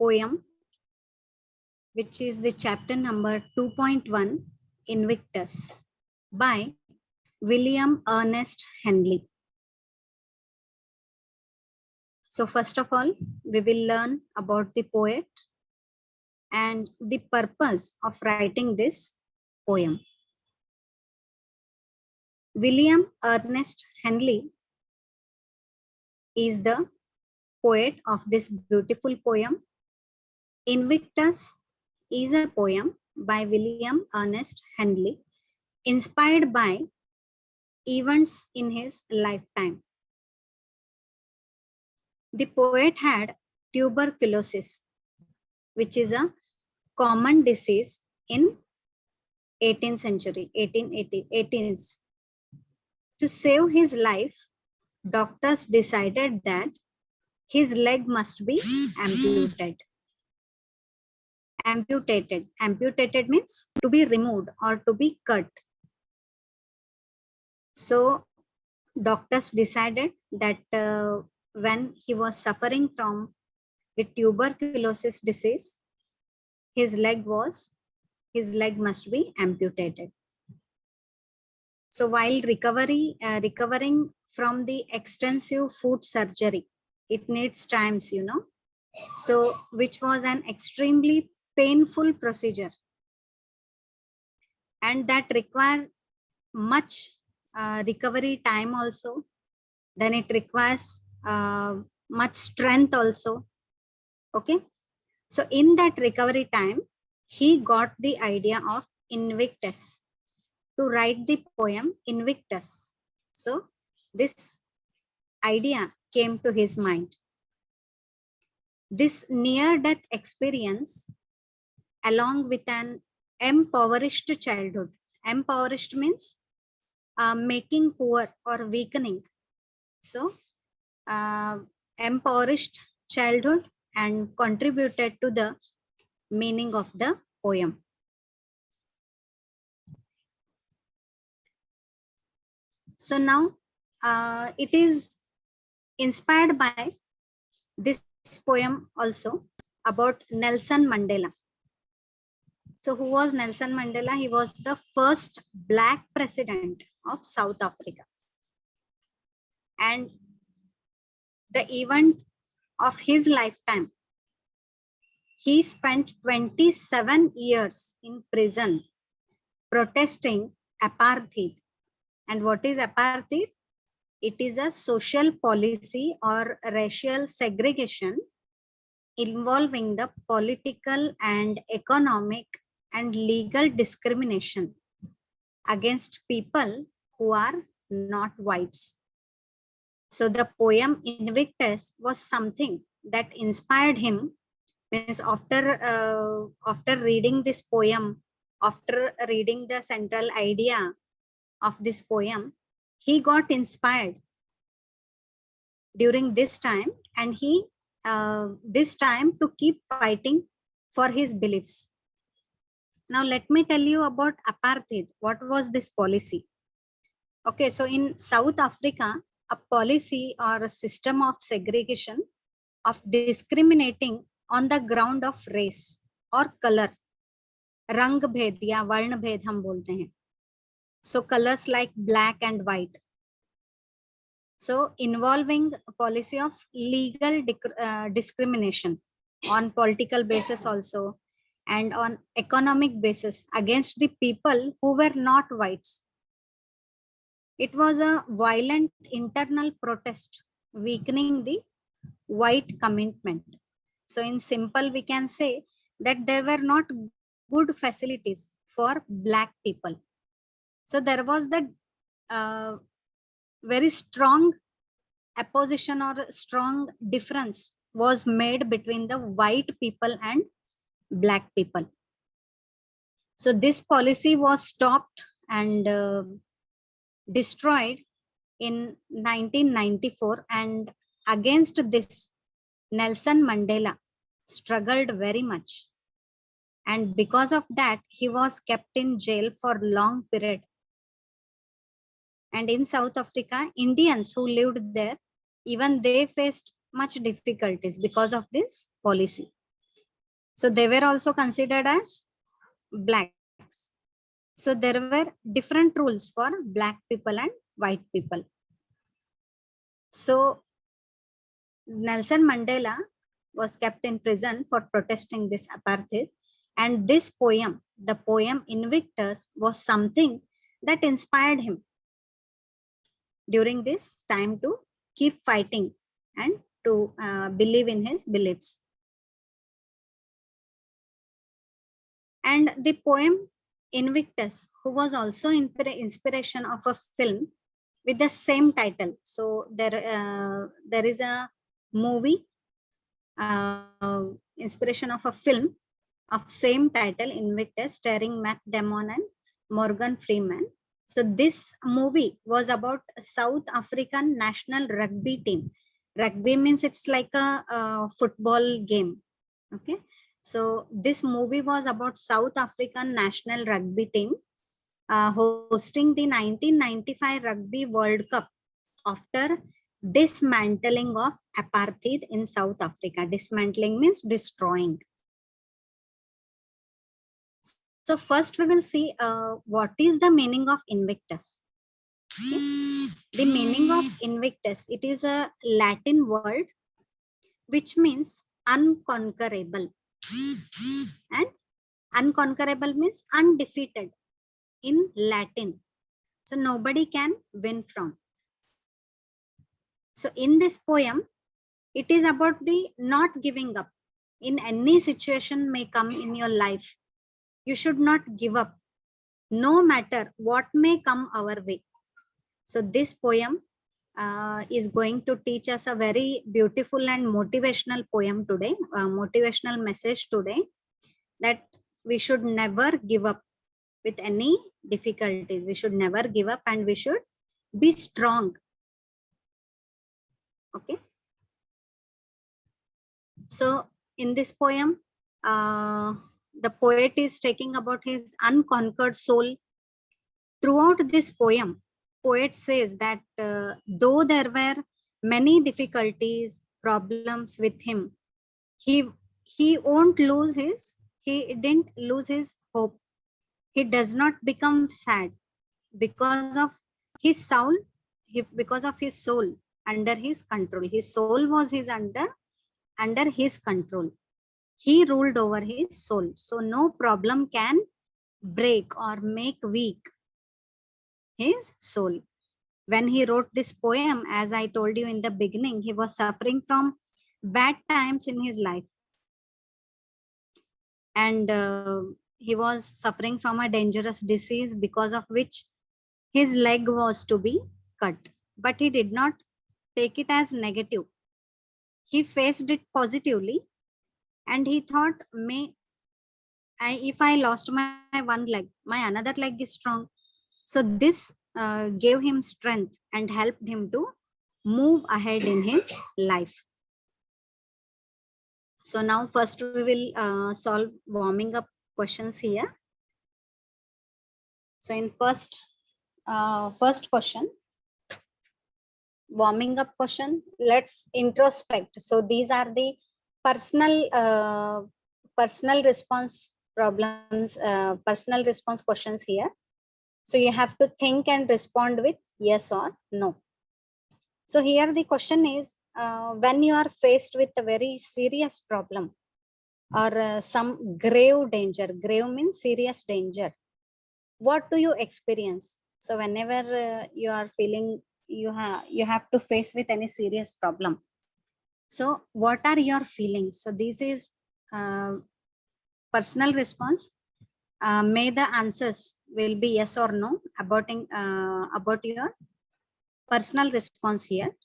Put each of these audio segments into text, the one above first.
poem, which is the chapter number 2.1, Invictus, by William Ernest Henley. So first of all, we will learn about the poet and the purpose of writing this poem. William Ernest Henley is the poet of this beautiful poem. Invictus is a poem by William Ernest Henley, inspired by events in his lifetime. The poet had tuberculosis, which is a common disease in 18th century, 18s. To save his life, doctors decided that his leg must be amputated. Amputated means to be removed or to be cut. So doctors decided that when he was suffering from the tuberculosis disease, his leg must be amputated. So while recovering from the extensive foot surgery, it needs times, so which was an extremely painful procedure, and that required much recovery time also. Then it requires much strength also. Okay, so in that recovery time, he got the idea of Invictus, to write the poem Invictus. So this idea came to his mind. This near-death experience, along with an impoverished childhood. Impoverished means making poor or weakening. So impoverished childhood and contributed to the meaning of the poem. So now it is inspired by this poem also about Nelson Mandela. So who was Nelson Mandela? He was the first Black president of South Africa. And the event of his lifetime, he spent 27 years in prison protesting apartheid. And what is apartheid? It is a social policy or racial segregation involving the political and economic and legal discrimination against people who are not whites. So the poem Invictus was something that inspired him. Means after reading this poem, after reading the central idea of this poem, he got inspired during this time, and he this time to keep fighting for his beliefs. Now let me tell you about apartheid. What was this policy? Okay, so in South Africa, a policy or a system of segregation of discriminating on the ground of race or color, रंग भेद या वर्ण भेद हम बोलते हैं. So colors like black and white. So involving a policy of legal discrimination on political basis also, and on economic basis against the people who were not whites. It was a violent internal protest weakening the white commitment. So in simple, we can say that there were not good facilities for Black people. So there was the very strong opposition or strong difference was made between the white people and Black people. So this policy was stopped and destroyed in 1994, and against this Nelson Mandela struggled very much, and because of that he was kept in jail for long period. And in South Africa, Indians who lived there, even they faced much difficulties because of this policy. So they were also considered as blacks. So there were different rules for black people and white people. So Nelson Mandela was kept in prison for protesting this apartheid. And this poem, the poem Invictus, was something that inspired him during this time to keep fighting and to believe in his beliefs. And the poem Invictus, who was also inspiration of a film with the same title. So there is a movie, inspiration of a film of same title, Invictus, starring Matt Damon and Morgan Freeman. So this movie was about South African national rugby team. Rugby means it's like a football game. Okay. So this movie was about South African national rugby team hosting the 1995 Rugby World Cup after dismantling of apartheid in South Africa. Dismantling means destroying. So first we will see what is the meaning of Invictus. Okay. The meaning of Invictus, it is a Latin word which means unconquerable. And unconquerable means undefeated in Latin. So nobody can win from. So in this poem, it is about the not giving up. In any situation may come in your life, you should not give up, no matter what may come our way. So this poem is going to teach us a very beautiful and motivational poem today, motivational message today, that we should never give up with any difficulties. We should never give up and we should be strong. Okay. So in this poem, the poet is talking about his unconquered soul. Throughout this poem, poet says that though there were many difficulties, problems with him, he didn't lose his hope. He does not become sad because of his soul, because of his soul under his control. His soul was under his control. He ruled over his soul. So no problem can break or make weak his soul. When he wrote this poem, as I told you in the beginning, he was suffering from bad times in his life. And he was suffering from a dangerous disease because of which his leg was to be cut. But he did not take it as negative. He faced it positively and he thought, if I lost my one leg, my another leg is strong. So this gave him strength and helped him to move ahead in his life. So now first we will solve warming up questions here. So in first question, warming up question, let's introspect. So these are the personal response problems, personal response questions here. So you have to think and respond with yes or no. So here the question is, when you are faced with a very serious problem or some grave danger, grave means serious danger, what do you experience? So whenever you are feeling you have to face with any serious problem, so what are your feelings? So this is personal response. May the answers will be yes or no about your personal response here.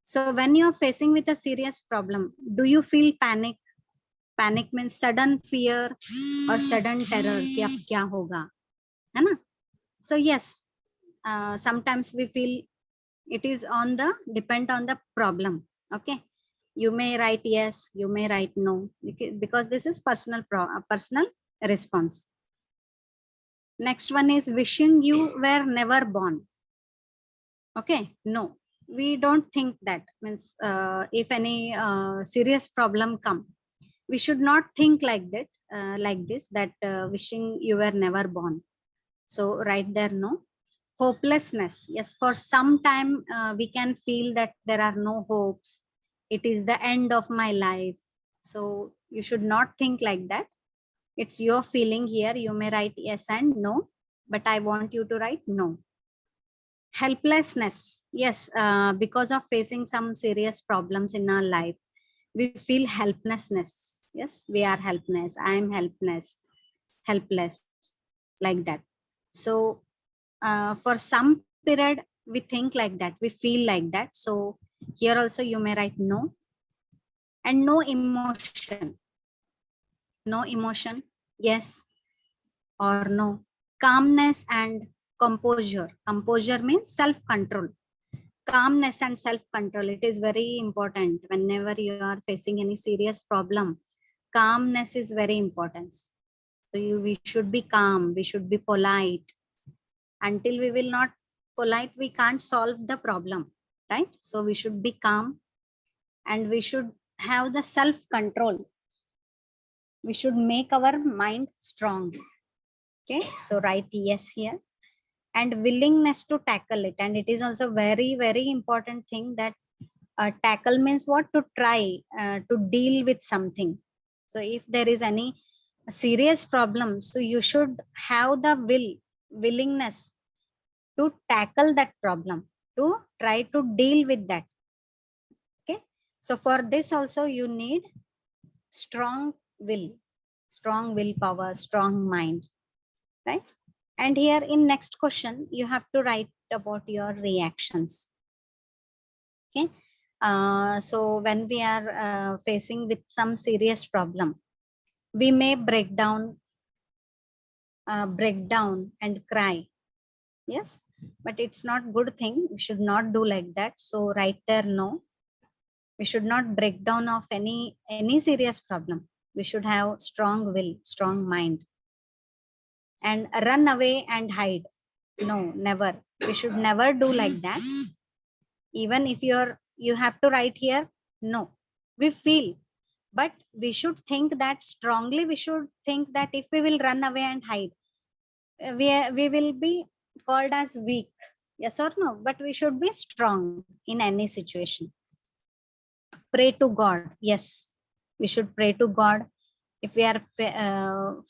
So when you are facing with a serious problem, do you feel panic? Panic means sudden fear or sudden terror कि अब क्या होगा, है ना? So yes, sometimes we feel it is depend on the problem. Okay, you may write yes, you may write no, because this is personal response. Next one is wishing you were never born. Okay, no, we don't think that. Means if any serious problem come, we should not think like that, like this, that wishing you were never born. So right there, no. Hopelessness, yes, for some time we can feel that there are no hopes, it is the end of my life. So you should not think like that. It's your feeling here, you may write yes and no, but I want you to write no. Helplessness, yes, because of facing some serious problems in our life, we feel helplessness. Yes, we are helpless, I am helpless, like that. So for some period we think like that, we feel like that. So here also you may write no. And no emotion, no emotion, yes or no. Calmness and composure, composure means self control. Calmness and self control, it is very important whenever you are facing any serious problem. Calmness is very important. So we should be calm, we should be polite. Until we will not polite, we can't solve the problem, right? So we should be calm, and we should have the self control. We should make our mind strong. Okay, so write yes here. And willingness to tackle it, and it is also very important thing, that tackle means what? To try to deal with something. So if there is any serious problem, so you should have the willingness to tackle that problem, to try to deal with that. Okay, so for this also you need strong will, strong willpower, strong mind, right? And here in next question you have to write about your reactions. Okay, so when we are facing with some serious problem, we may break down and cry. Yes, but it's not good thing, we should not do like that. So right there, no, we should not break down of any serious problem. We should have strong will, strong mind. And run away and hide, no, never. We should never do like that. Even if you have to write here no, we feel, but we should think that strongly. We should think that if we will run away and hide, we will be called as weak. Yes or no? But we should be strong in any situation. Pray to God, yes, we should pray to God. If we are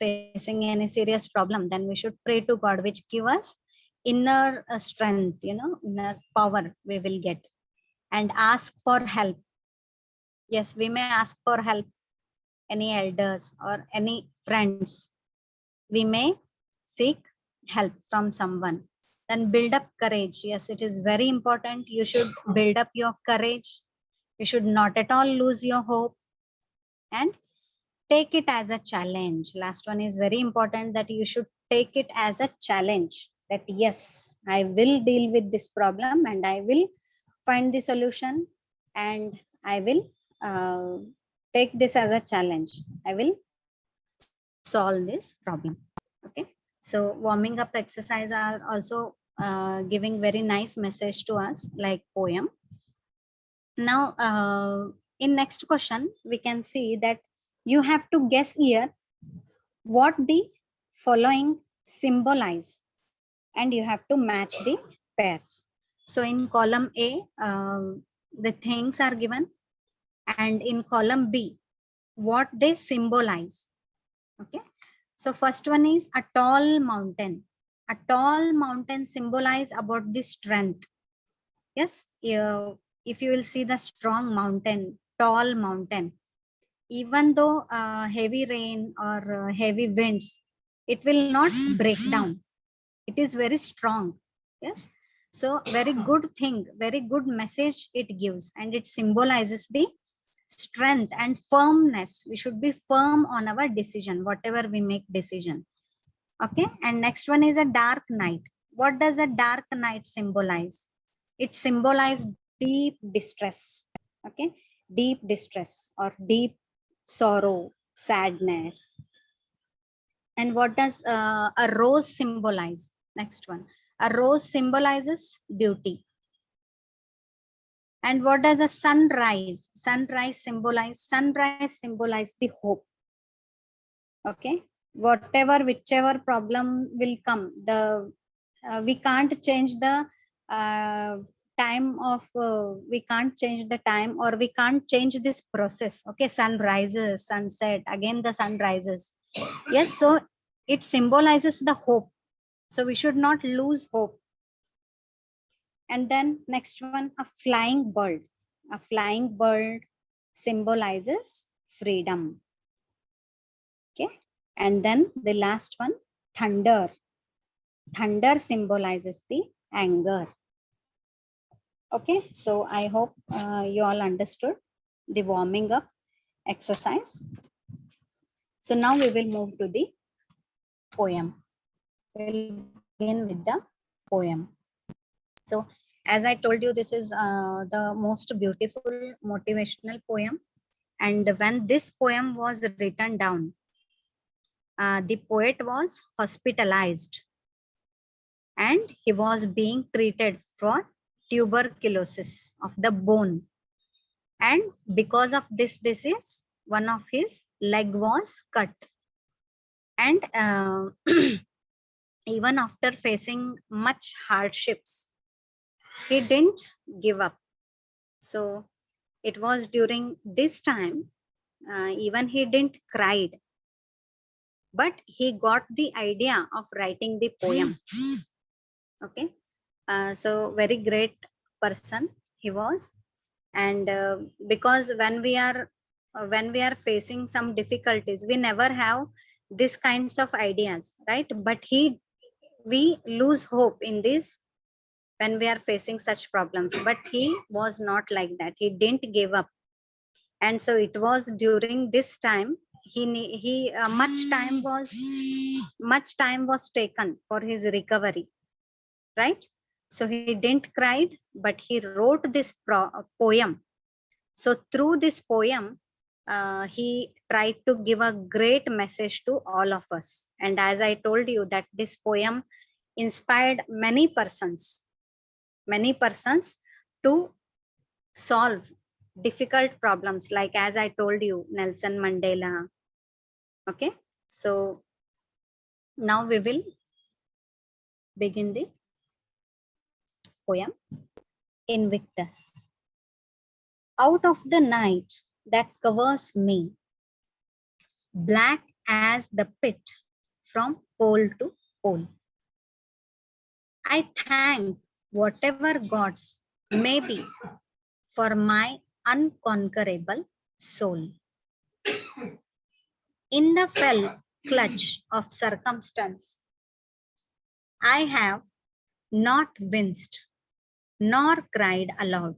facing any serious problem, then we should pray to God, which give us inner strength, inner power we will get. And ask for help, yes, we may ask for help, any elders or any friends, we may seek help from someone. Then build up courage, yes, it is very important, you should build up your courage. You should not at all lose your hope. And take it as a challenge. Last one is very important, that you should take it as a challenge, that yes, I will deal with this problem and I will find the solution, and I will take this as a challenge. I will solve this problem. Okay. So warming up exercise are also giving very nice message to us, like poem. Now, in next question, we can see that you have to guess here what the following symbolize, and you have to match the pairs. So in column A, the things are given, and in column B, what they symbolize. Okay. So first one is a tall mountain. A tall mountain symbolize about the strength. Yes, if you will see the strong mountain, tall mountain, even though heavy rain or heavy winds, it will not break down. It is very strong. Yes. So very good thing, very good message it gives, and it symbolizes the strength and firmness. We should be firm on our decision, whatever we make decision. Okay. And next one is a dark night. What does a dark night symbolize? It symbolizes deep distress. Okay. Deep distress or deep sorrow, sadness. And what does a rose symbolize? Next one. A rose symbolizes beauty. And what does a sunrise? Sunrise symbolize the hope. Okay, whichever problem will come, we can't change the we can't change the time, or we can't change this process. Okay, sun rises, sunset, again the sun rises. Yes, so it symbolizes the hope. So we should not lose hope. And then next one, a flying bird. A flying bird symbolizes freedom. Okay. And then the last one, thunder. Thunder symbolizes the anger. Okay. So I hope you all understood the warming up exercise. So now we will move to the poem. We'll begin with the poem. So as I told you, this is the most beautiful motivational poem. And when this poem was written down, the poet was hospitalized and he was being treated for tuberculosis of the bone. And because of this disease, one of his leg was cut. And even after facing much hardships, he didn't give up. So it was during this time, even he didn't cried, but he got the idea of writing the poem. Okay, so very great person he was. And because when we are facing some difficulties, we never have these kinds of ideas, right? But we lose hope in this when we are facing such problems, but he was not like that. He didn't give up. And so it was during this time much time was taken for his recovery, right? So he didn't cry, but he wrote this poem. So through this poem, he tried to give a great message to all of us. And as I told you that this poem inspired many persons to solve difficult problems, like as I told you, Nelson Mandela. Okay, so now we will begin the poem. Invictus. Out of the night that covers me, black as the pit from pole to pole, I thank whatever gods may be for my unconquerable soul. In the fell clutch of circumstance, I have not winced nor cried aloud.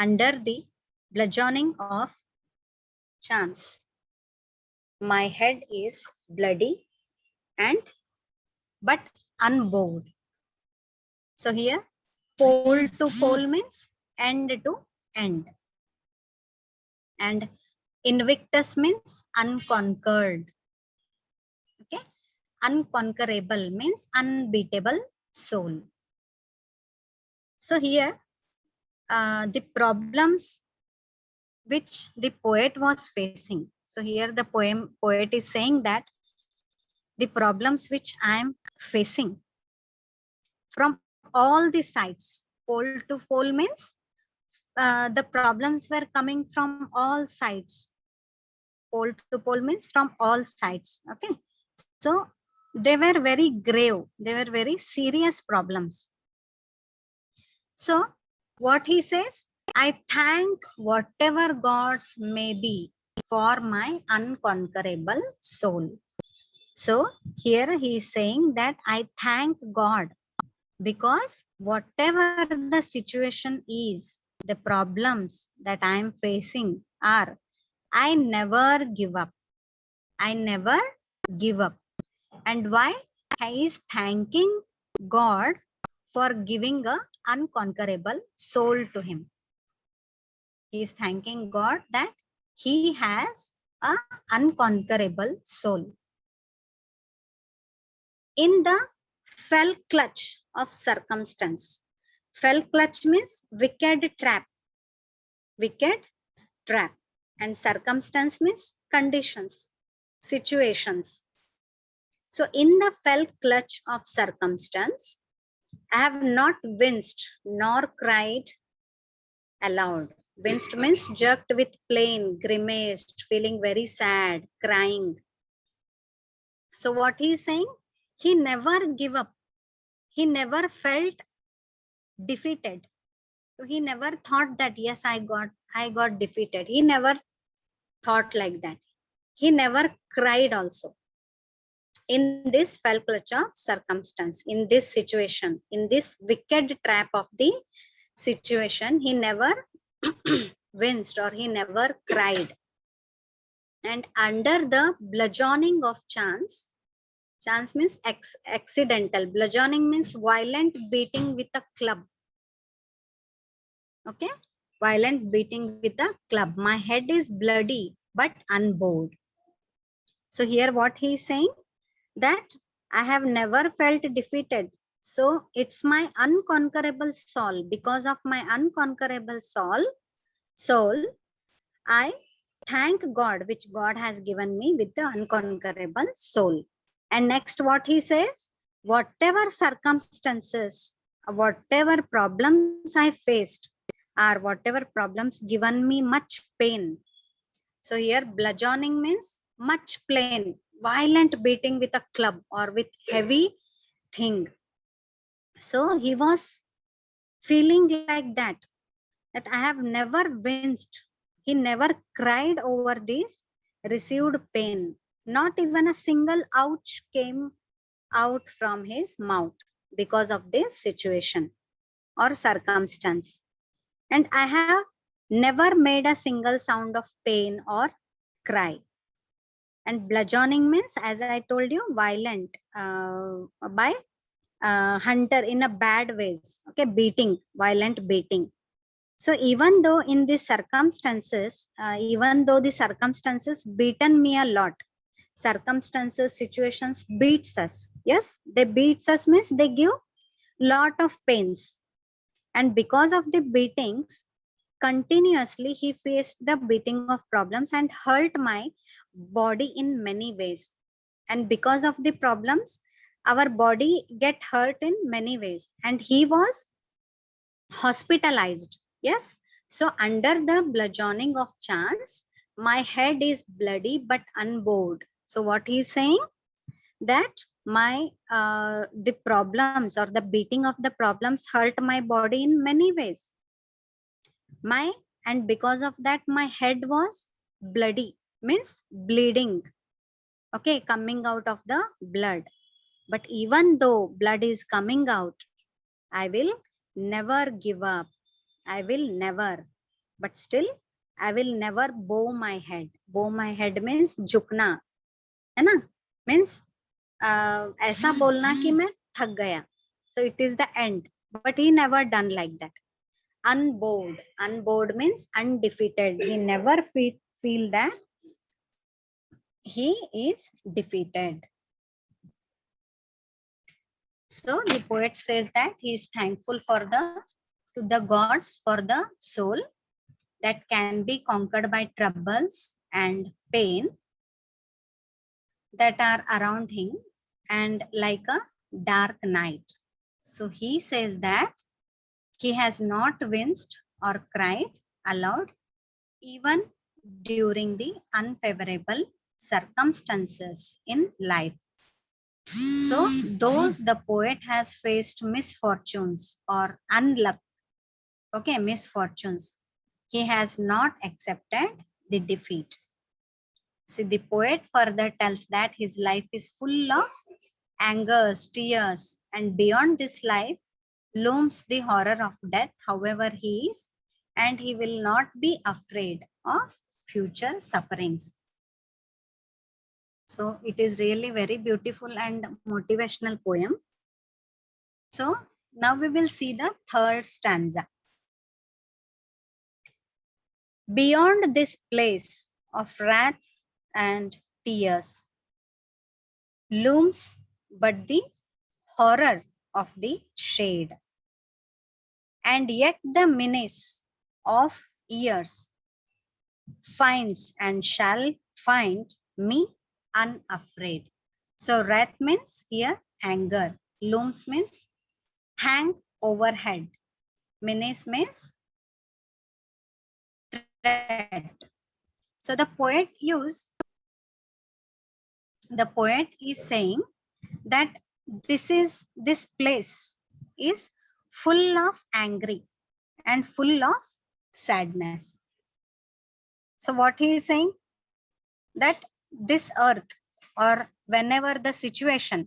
Under the bludgeoning of chance, my head is bloody and but unbowed. So here, pole to pole means end to end. And invictus means unconquered. Okay, unconquerable means unbeatable soul. So here, the problems which the poet was facing. So here the poet is saying that the problems which I am facing from all the sides, pole to pole means the problems were coming from all sides. Pole to pole means from all sides. Okay, so they were very grave, they were very serious problems. So what he says, I thank whatever gods may be for my unconquerable soul. So here he is saying that I thank God because whatever the situation is, the problems that I am facing are, I never give up. I never give up. And why? He is thanking God for giving a unconquerable soul to him. He is thanking God that he has a unconquerable soul. In the fell clutch of circumstance. Fell clutch means wicked trap. Wicked trap. And circumstance means conditions, situations. So in the fell clutch of circumstance, I have not winced nor cried aloud. Winced means jerked with pain, grimaced, feeling very sad, crying. So what he is saying, he never give up. He never felt defeated. So he never thought that, yes, I got defeated. He never thought like that. He never cried also. In this fell clutch of circumstance, in this situation, in this wicked trap of the situation, he never winced or he never cried. And under the bludgeoning of chance, chance means accidental, bludgeoning means violent beating with a club. Okay, violent beating with a club. My head is bloody but unbowed. So here what he is saying, that I have never felt defeated. So it's my unconquerable soul. Because of my unconquerable soul, I thank God, which God has given me with the unconquerable soul. And next what he says, whatever circumstances, whatever problems I faced, or whatever problems given me much pain. So here bludgeoning means much pain, violent beating with a club or with heavy thing. So he was feeling like that I have never winced. He never cried over this received pain. Not even a single ouch came out from his mouth because of this situation or circumstance. And I have never made a single sound of pain or cry. And bludgeoning means, as I told you, violent by hunter in a bad ways. Okay, beating, violent beating. So even though in these circumstances, even though the circumstances beaten me a lot, circumstances, situations beats us. Yes, they beats us means they give lot of pains. And because of the beatings, continuously he faced the beating of problems and hurt my body in many ways. And because of the problems, our body get hurt in many ways. And he was hospitalized. Yes. So under the bludgeoning of chance, my head is bloody but unbowed. So what he is saying, that my the problems or the beating of the problems hurt my body in many ways. And because of that, my head was bloody, means bleeding. Okay, coming out of the blood. But even though blood is coming out, I will never give up. I will never. But still, I will never bow my head. Bow my head means झुकना, है ना? Means ऐसा बोलना कि मैं थक गया. So it is the end. But he never done like that. Unbowed. Unbowed means undefeated. He never feel that he is defeated. So the poet says that he is thankful to the gods for the soul that can be conquered by troubles and pain that are around him and like a dark night. So he says that he has not winced or cried aloud even during the unfavorable circumstances in life. So though the poet has faced misfortunes or unluck, okay, misfortunes, he has not accepted the defeat. So the poet further tells that his life is full of angers, tears, and beyond this life looms the horror of death, however he is, and he will not be afraid of future sufferings. So it is really very beautiful and motivational poem. So now we will see the third stanza. Beyond this place of wrath and tears looms but the horror of the shade. and yet the menace of years finds and shall find me unafraid. So wrath means here anger. Looms means hang overhead. Menace means threat. So the poet is saying that this place is full of angry and full of sadness. So what he is saying, that this earth, or whenever the situation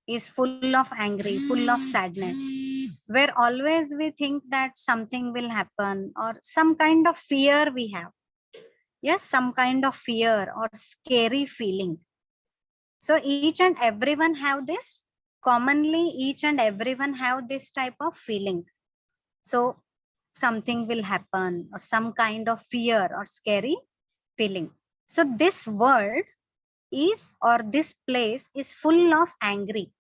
is full of angry, full of sadness, where always we think that something will happen, or some kind of fear we have. Yes, some kind of fear or scary feeling. So each and everyone have this. Commonly, each and everyone have this type of feeling. So something will happen, or some kind of fear or scary feeling. So this world is, or this place is full of angry,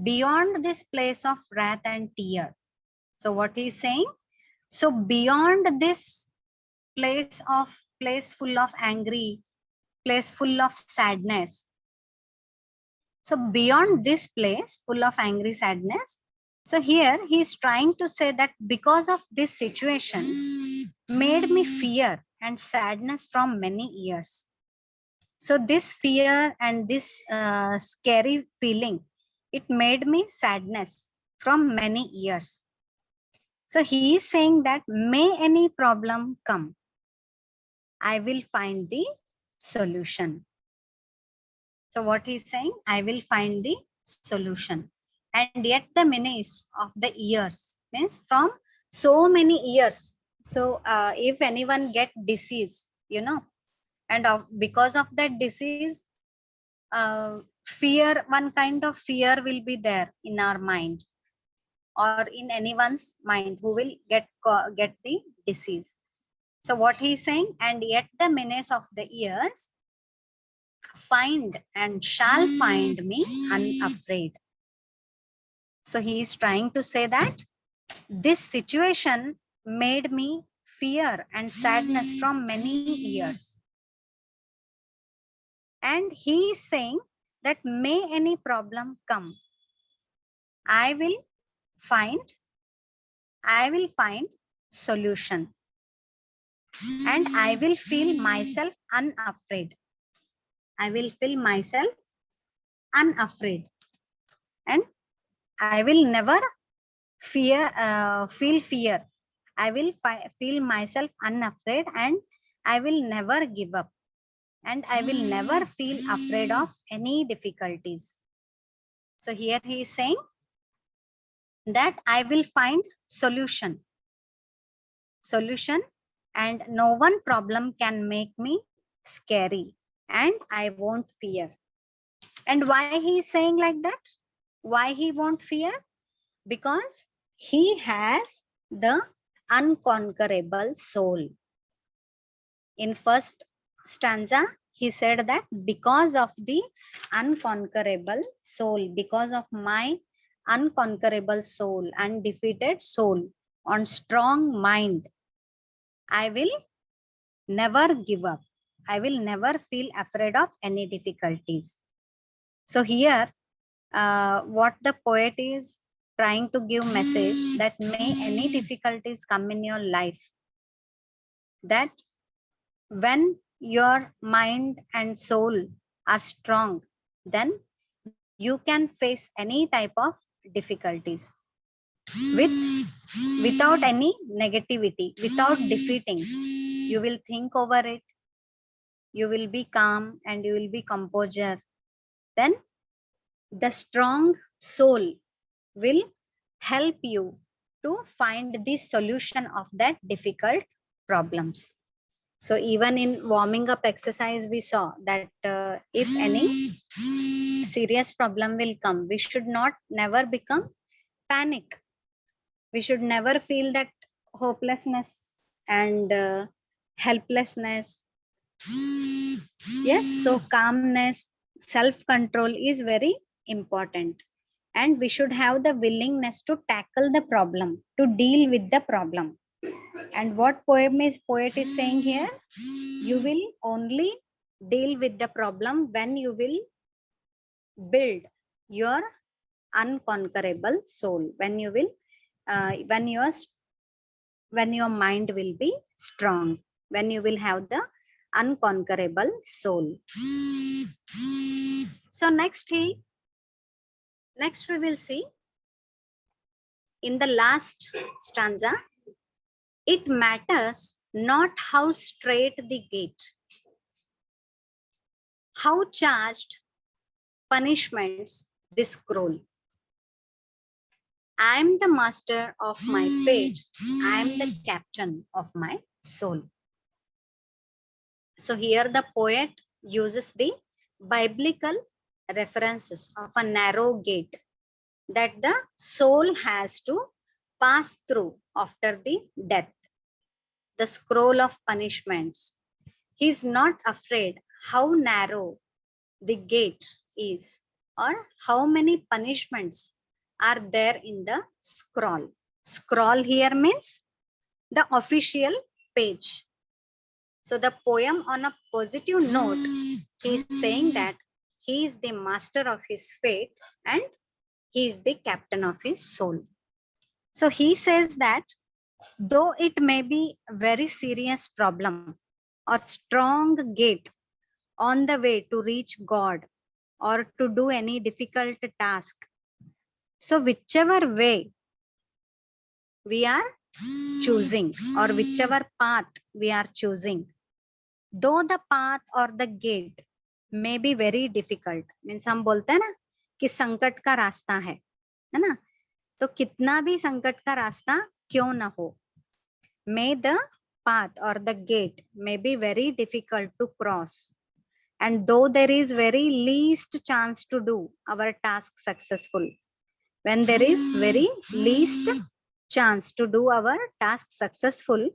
beyond this place of wrath and tear. So what he is saying? So beyond this place full of angry, place full of sadness. So beyond this place full of angry sadness, so here he is trying to say that because of this situation made me fear and sadness from many years. So this fear and this scary feeling, it made me sadness from many years. So he is saying that may any problem come, I will find the solution. So what he is saying, I will find the solution. And yet the menace of the years means from so many years. So if anyone get disease, and because of that disease, fear, one kind of fear will be there in our mind, or in anyone's mind who will get the disease. So what he is saying, and yet the menace of the years find and shall find me unafraid. So he is trying to say that this situation made me fear and sadness from many years. And he is saying that may any problem come, I will find solution, and I will feel myself unafraid. I will feel myself unafraid, and I will never feel fear. I will feel myself unafraid, and I will never give up, and I will never feel afraid of any difficulties. So here he is saying that I will find solution, and no one problem can make me scary, and I won't fear. And why he is saying like that? Why he won't fear? Because he has the unconquerable soul. In first stanza, he said that because of the unconquerable soul, because of my unconquerable soul, undefeated soul, on strong mind, I will never give up. I will never feel afraid of any difficulties. So here, what the poet is trying to give message, that may any difficulties come in your life, that when your mind and soul are strong, then you can face any type of difficulties without any negativity, without defeating. You will think over it, you will be calm, and you will be composure. Then the strong soul will help you to find the solution of that difficult problems. So even in warming up exercise, we saw that if any serious problem will come, we should not never become panic. We should never feel that hopelessness and helplessness. Yes, so calmness, self-control is very important. and we should have the willingness to tackle the problem, to deal with the problem. And what poet is saying here? You will only deal with the problem when you will build your unconquerable soul, when you will when your mind will be strong, when you will have the unconquerable soul. So next we will see in the last stanza, it matters not how straight the gate, how charged punishments this scroll. I am the master of my fate. I am the captain of my soul. So here the poet uses the biblical references of a narrow gate that the soul has to pass through after the death, the scroll of punishments. He is not afraid how narrow the gate is or how many punishments are there in the scroll. Scroll here means the official page. So the poem, on a positive note, is saying that he is the master of his fate and he is the captain of his soul. So he says that though it may be a very serious problem or strong gate on the way to reach God or to do any difficult task, so whichever way we are choosing or whichever path we are choosing, though the path or the gate may be very difficult, means हम बोलते हैं ना कि संकट का रास्ता है ना, तो कितना भी संकट का रास्ता क्यों ना हो, may the path or the gate may be very difficult to cross, and though there is very least chance to do our task successful, when there is very least chance to do our task successful,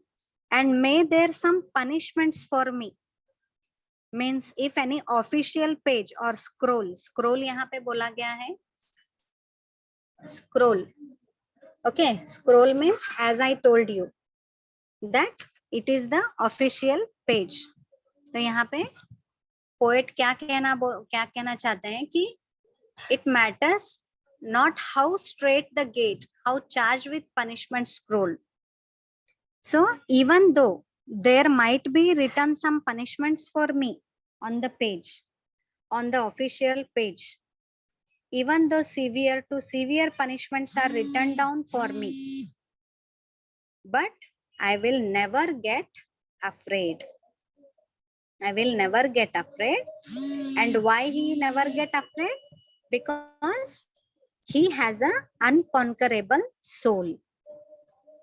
and may there some punishments for me, means if any official page or scroll यहाँ पे बोला गया है scroll, okay, scroll means as I told you that it is the official page. तो यहाँ पे poet क्या कहना चाहते हैं कि it matters not how straight the gate, how charged with punishment scroll. So even though there might be written some punishments for me on the page, on the official page, even though severe to severe punishments are written down for me, but I will never get afraid. I will never get afraid. And why he never get afraid? Because he has an unconquerable soul.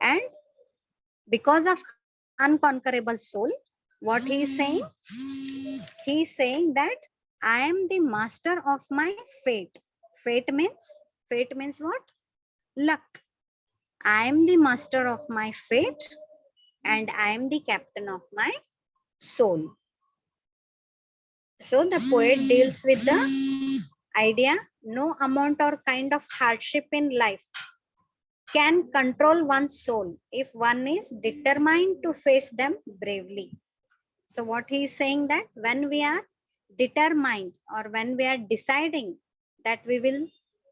And because of unconquerable soul, what he is saying? He is saying that I am the master of my fate. Fate means what? Luck. I am the master of my fate and I am the captain of my soul. So the poet deals with the idea no amount or kind of hardship in life can control one's soul if one is determined to face them bravely. So what he is saying that when we are determined or when we are deciding that we will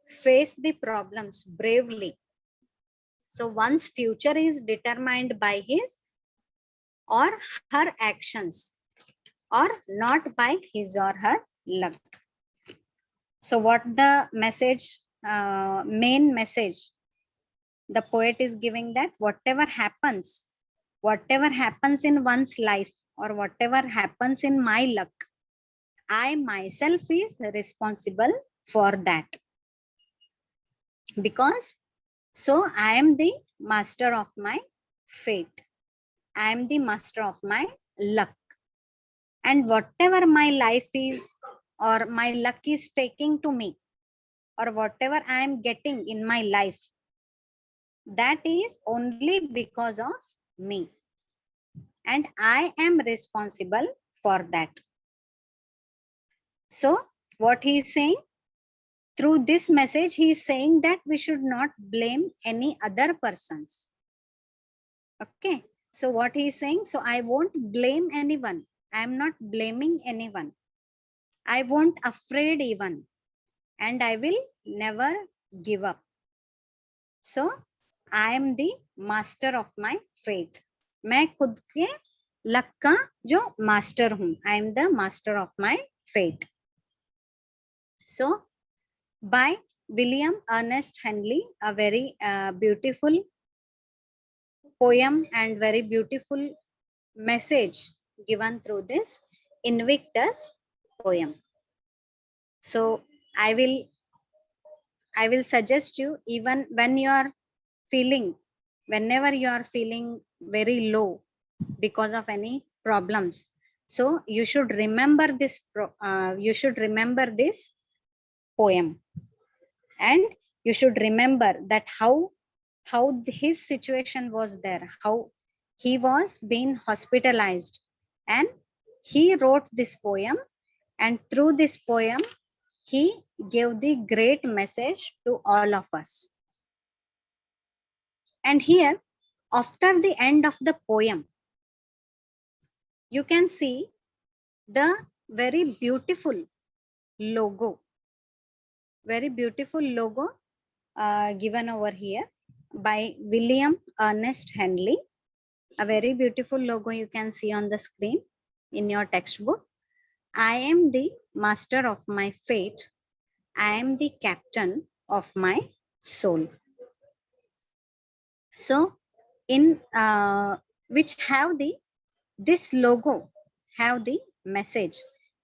face the problems bravely, so one's future is determined by his or her actions or not by his or her luck. So what the message, main message the poet is giving, that whatever happens in one's life or whatever happens in my luck, I myself is responsible for that. Because so I am the master of my fate. I am the master of my luck. And whatever my life is or my luck is taking to me or whatever I am getting in my life, that is only because of me. And I am responsible for that. So what he is saying, through this message, he is saying that we should not blame any other persons. Okay. So what he is saying, so I won't blame anyone. I am not blaming anyone. I won't afraid even. And I will never give up. So I am the master of my fate. मैं खुद के luck का जो master हूँ. I am the master of my fate. So by William Ernest Henley, a very beautiful poem and very beautiful message given through this Invictus poem. So I will suggest you, even when you are feeling, whenever you are feeling very low because of any problems, so you should remember this poem, and you should remember that how his situation was there, how he was being hospitalized, and he wrote this poem, and through this poem he gave the great message to all of us. And here, after the end of the poem, you can see the very beautiful logo given over here by William Ernest Henley. A very beautiful logo you can see on the screen in your textbook. I am the master of my fate. I am the captain of my soul. So in which have this logo have the message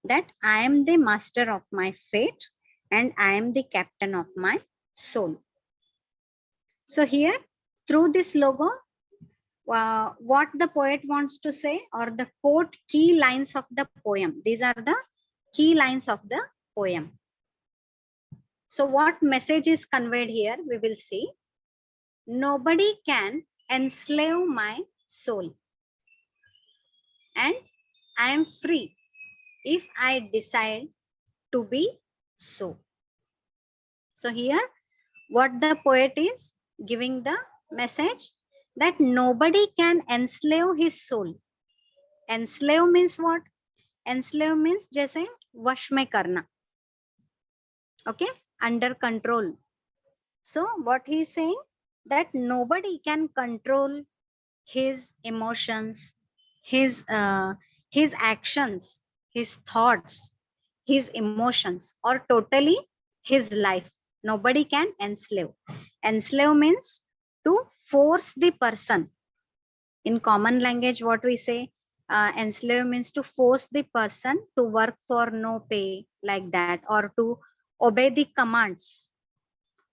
that I am the master of my fate and I am the captain of my soul. So here, through this logo, what the poet wants to say, or the quote key lines of the poem. These are the key lines of the poem. So what message is conveyed here, we will see. Nobody can enslave my soul, and I am free if I decide to be so. So here, what the poet is giving the message, that nobody can enslave his soul. Enslave means what? Enslave means जैसे वश में करना. Okay, under control. So what he is saying, that nobody can control his emotions, his actions, his thoughts, his emotions, or totally his life. Nobody can enslave. Enslave means to force the person. In common language, what we say, enslave means to force the person to work for no pay, like that, or to obey the commands,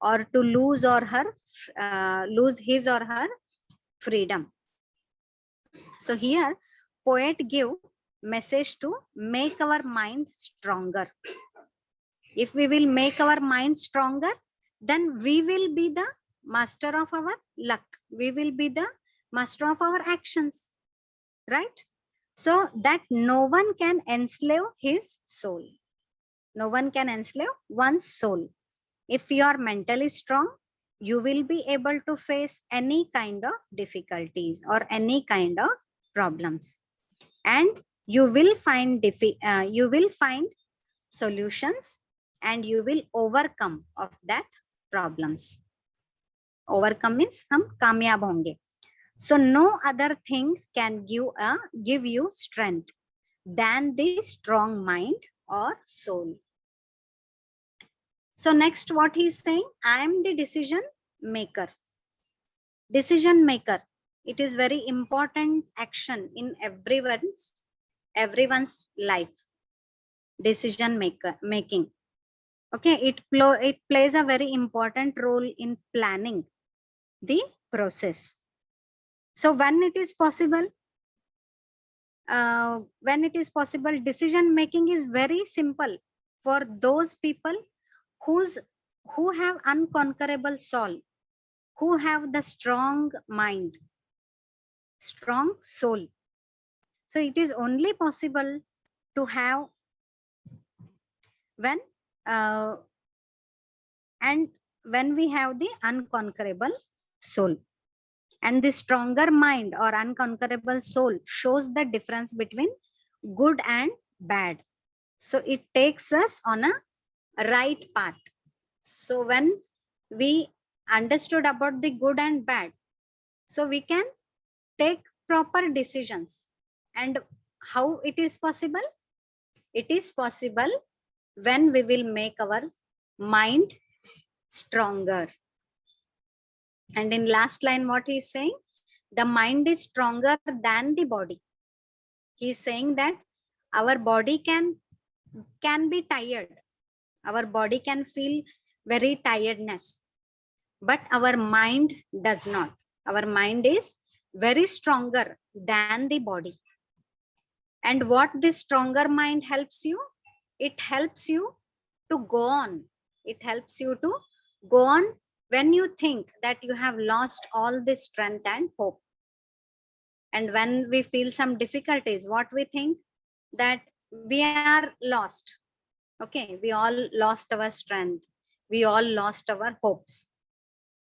or to lose his or her freedom. So here, poet give message to make our mind stronger. If we will make our mind stronger, then we will be the master of our luck. We will be the master of our actions, right? So that no one can enslave his soul. No one can enslave one's soul. If you are mentally strong, you will be able to face any kind of difficulties or any kind of problems, and you will find solutions, and you will overcome of that problems. Overcome means हम कामयाब होंगे. So no other thing can give you strength than the strong mind or soul. So next, what he is saying, I am the decision maker. Decision maker. It is very important action in everyone's life. Decision making. Okay, it plays a very important role in planning the process. So when it is possible, decision making is very simple for those people who have unconquerable soul, who have the strong mind, strong soul. So it is only possible to have when and when we have the unconquerable soul. And the stronger mind or unconquerable soul shows the difference between good and bad. So it takes us on a right path. So when we understood about the good and bad, so we can take proper decisions. And how it is possible? It is possible when we will make our mind stronger. And in last line, what he is saying, the mind is stronger than the body. He is saying that our body can be tired. Our body can feel very tiredness, but our mind does not. Our mind is very stronger than the body. And what this stronger mind helps you? It helps you to go on. It helps you to go on when you think that you have lost all this strength and hope. And when we feel some difficulties, what we think? That we are lost. Okay, we all lost our strength. We all lost our hopes.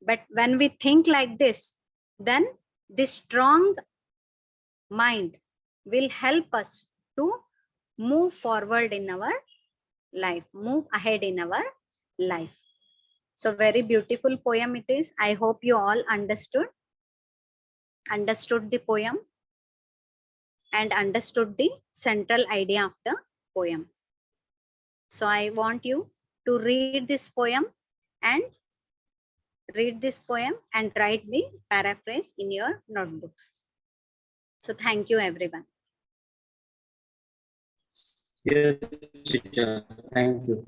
But when we think like this, then this strong mind will help us to move forward in our life, move ahead in our life. So very beautiful poem it is. I hope you all understood the poem and understood the central idea of the poem. So I want you to read this poem and write the paraphrase in your notebooks. So thank you everyone. Yes, teacher. Thank you.